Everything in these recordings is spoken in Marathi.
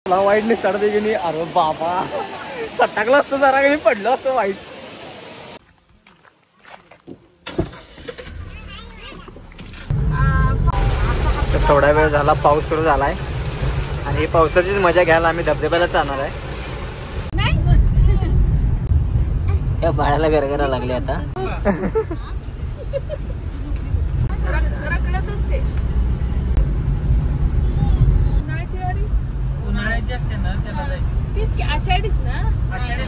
मला वाईट निसटाड त्याची. अरे बाबा सटाकलं असतं जरा काही पडलं असतं वाईट. तर थोडा वेळ झाला पाऊस सुरू झालाय आणि पावसाचीच मजा घ्यायला आम्ही धबधब्याला जाणार आहे. या बाळाला गरगरा लागले आता. उन्हाळ्याची असते ना त्याला जायचं. आषाढीच ना. आषाढी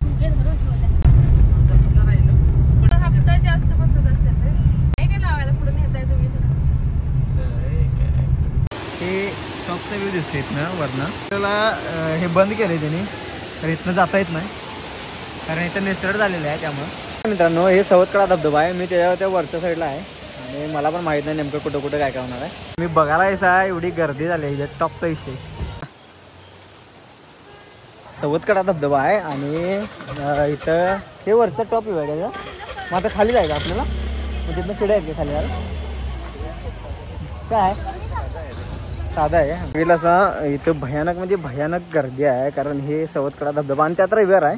हप्ता जास्त बसत असेल तर काय काय लावायला पुढे नेताय तुम्ही. हे टॉपचा व्ह्यू दिसते इथनं वरनं. त्याला हे बंद केलंय त्यांनी तर इथनं जाता येत नाही कारण इथं निसरड झालेलं आहे. त्यामुळे मित्रांनो हे सवतकडा धबधबा आहे. मी त्याच्या त्या वरच्या साईडला आहे आणि मला पण माहित नाही नेमकं कुठं कुठं काय काय होणार आहे. मी बघायला यायचा एवढी गर्दी झाली आहे. टॉपचा विषय सवतकडा धबधबा आहे आणि इथं हे वरचं टॉप आहे त्याचं. मग आता खाली जायचं आपल्याला. मग तिथनं शिड्या आहेत खाली यार काय साधा आहे. गेलं असं इथं भयानक म्हणजे भयानक गर्दी आहे कारण हे सवतकडा धबधबा आणि त्यात रविवार आहे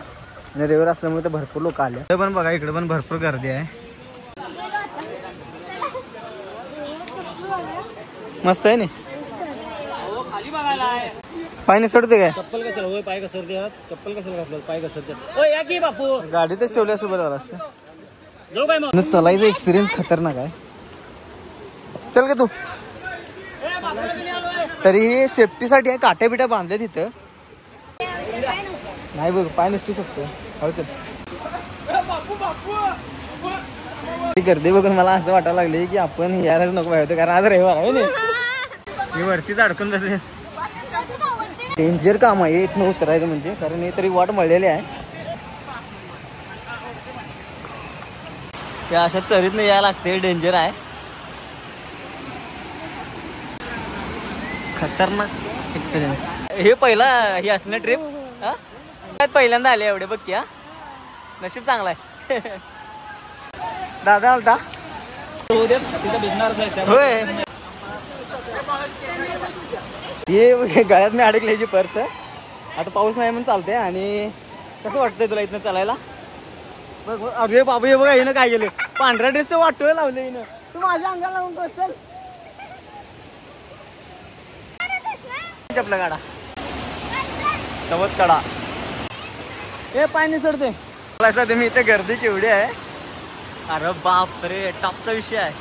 आणि रविवार असल्यामुळे तर भरपूर लोक आले. इथं पण बघा इकडे पण भरपूर गर्दी आहे. मस्त आहे ना. पाय निसटते काय. चप्पल कशाला होय पाय घसरते. चप्पल कशाला घातलं पाय घसरते. या की बापू गाडीतच ठेवल्यासोबत आला असतं. जाऊ काय मग. चलायचा एक्सपिरियन्स खतरनाक आहे. चल का तू. तरी सेफ्टीसाठी आहे काट्या बिट्या बांधल्या तिथं. नाही बघ पाय निसटू शकतो. हो चल. गर्दी बघून मला असं वाटायला लागले की आपण यायलाच नको पाहिजे कारण आज रविवार आहे ना. मी वरतीच अडकून बसले. डेंजर काम आहे इथनं उतरायचं म्हणजे कारण हे तरी वाट मळलेली आहे. त्या अशा चरीतनं यायला लागते. डेंजर आहे. खतरनाक एक्सपिरियन्स. हे पहिला हे असणार ट्रिप पहिल्यांदा आले एवढे बघ की. नशीब चांगला आहे. दादा आलता होय. हे गळ्यात मी अडकल्याची पर्स. आता पाऊस नाही म्हणून चालते. आणि कसं वाटतंय तुला इथनं चालायला. बघ अरे बाबू हे बघा हिनं काय केलं. पांढऱ्या ड्रेसचं वाटोय लावलं हिनं. तू माझ्या अंगाला लावून बस चल. आपला गाडा सवतकडा हे पाय निसरते. तुम्ही इथे गर्दी केवढी आहे. अरे बाप रे टॉपचा विषय आहे.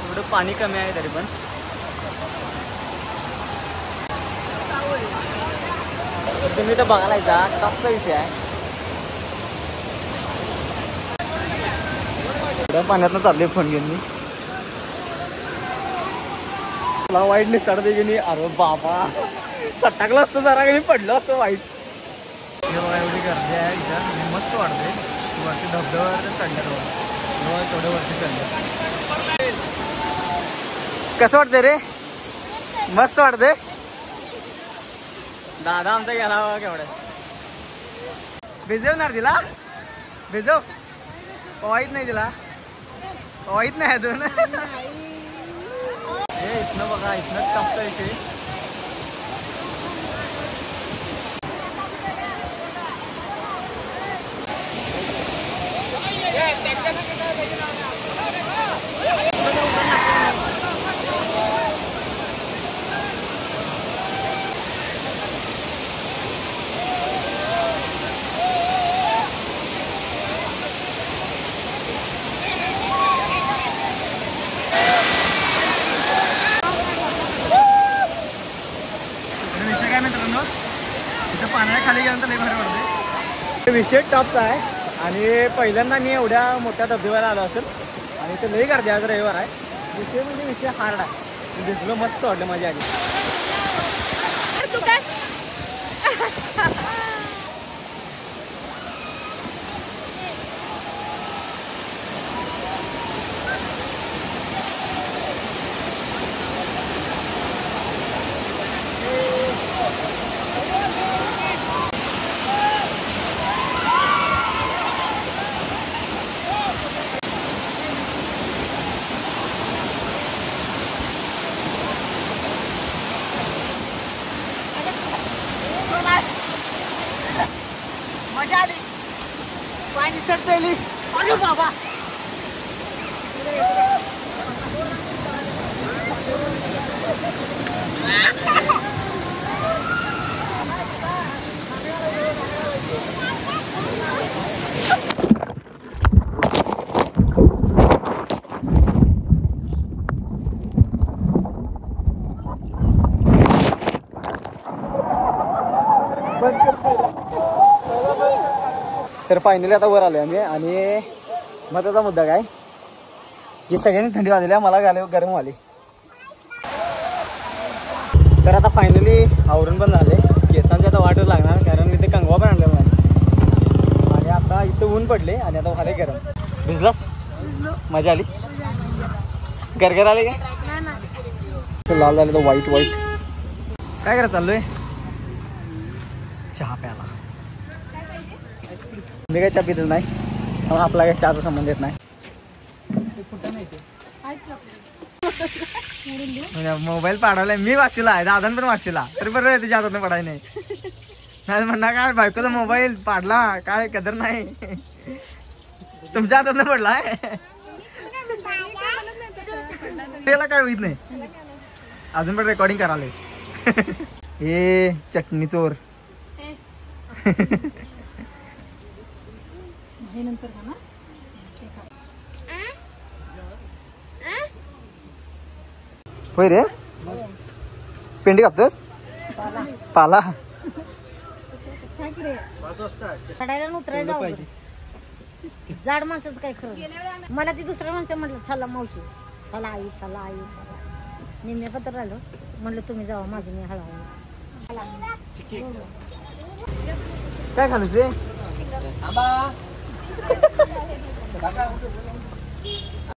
थोडं पाणी कमी आहे तरी पण तुम्ही तर बघायला जा. टॉपचा विषय आहे. पाण्यातनं चालले फोन घेऊन मी. मला वाईट निसटाड त्याची. अरे बाबा सटाकलं असतं जरा काही पडलं असतं वाईट. हे बघा एवढी गर्दी आहे इथं. मस्त वाटते. वरती धबधब्यावर चढल्या तेवढं वरती चढलं. कसं वाटतंय रे. मस्त वाटतंय. दादा आमचा गेला बघा केवढा. भिजवणार तिला. भिजव वाईट नाही तिला. वाईट नाही अजून. हे इथनं बघा इथनंच कापतं इथे. पाण्याखाली गेल्यानंतर लई भारी वाटते. विषय टॉपचा आहे आणि पहिल्यांदा मी एवढ्या मोठ्या धबधब्याला आलो असेल आणि ते लई गर्दी आज रविवार आहे. विषय म्हणजे विषय हार्ड आहे. दिसलं मस्त वाटलं माझ्या आधी. शर्ट पेली अरे बाबा तर फायनली आता वर आलोय आम्ही आणि महत्वाचा मुद्दा काय की सगळ्यांनी थंडी वाजली मला गरम वाली. तर आता फायनली आवरून पण झाले केसांची आता वाटच लागणार कारण इथे कंगवा पण आणले मला आणि आता इथं ऊन पडले आणि आता झाले गरम. भिजलास? मजा आली? गरगर आले काय? लाल झाले तर व्हाईट व्हाईट. काय करत चाललोय? चहा प्याला. मी काय चहा पितच नाही मग आपला काही चहाचा संबंध येत नाही. मोबाईल पाडवलाय मी वाचला आहे दादान पण वाचला तरी बरोबर आहे तुझ्या हातात पडाय नाही म्हणणार काय बायकोचा मोबाईल पाडला काय कदर नाही तुमच्या हातात पडलाय त्याला काय होईत नाही अजून पण रेकॉर्डिंग करायला. हे चटणी चोर होय रे पेंडी कापतोस पाला जाड माणसाचं काय खरं मला ती दुसऱ्या माणसं म्हटलं चला मावशी चला आई चला आई चला निम्म्या पत्र राहिलो म्हटलं तुम्ही जावा माझी मी हळूहळू काय खालस रे